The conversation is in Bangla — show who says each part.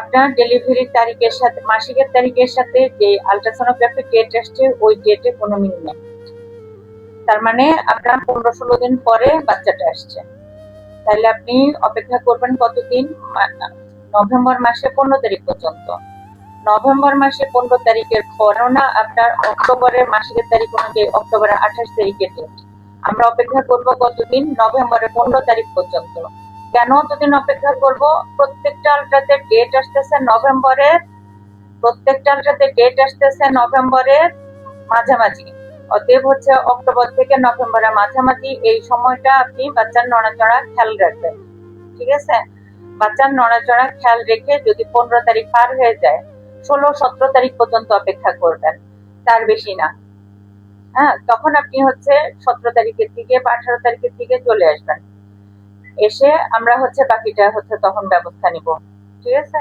Speaker 1: আপনার ডেলিভারির তারিখের সাথে, মাসিকের তারিখের সাথে যে আলট্রাসোনোগ্রাফি ডেট আসছে ওই ডেটে কোনো মিল নেই। তার মানে আপনার 15-16 দিন পরে বাচ্চাটা আসছে। তাহলে আপনি অপেক্ষা করবেন কতদিন? নভেম্বর মাসে 15 তারিখ পর্যন্ত। নভেম্বর মাসে 15 তারিখের পরও না আপনার অক্টোবরের মাসিকের তারিখ অনুযায়ী অক্টোবরের 28 তারিখের ডেট। আমরা অপেক্ষা করব কতদিন? নভেম্বরের 15 তারিখ পর্যন্ত। কেন অতদিন অপেক্ষা করব? প্রত্যেকটা আলট্রাতে ডেট আসতেছে নভেম্বরের, প্রত্যেকটা আলট্রাতে ডেট আসতেছে নভেম্বরের মাঝামাঝি। অতএব হচ্ছে অক্টোবর থেকে নভেম্বরের মাঝামাঝি এই সময়টা আপনি বাচ্চার নড়াচড়া খেয়াল রাখবেন। ঠিক আছে? বাচ্চার নড়াচড়া খেয়াল রেখে যদি 15 তারিখ পার হয়ে যায়, 16-17 তারিখ পর্যন্ত অপেক্ষা করবেন, তার বেশি না। হ্যাঁ, তখন আপনি হচ্ছে 17 তারিখের দিকে বা 18 তারিখের দিকে চলে আসবেন। এসে আমরা হচ্ছে বাকিটা হচ্ছে তখন ব্যবস্থা নিব। ঠিক আছে?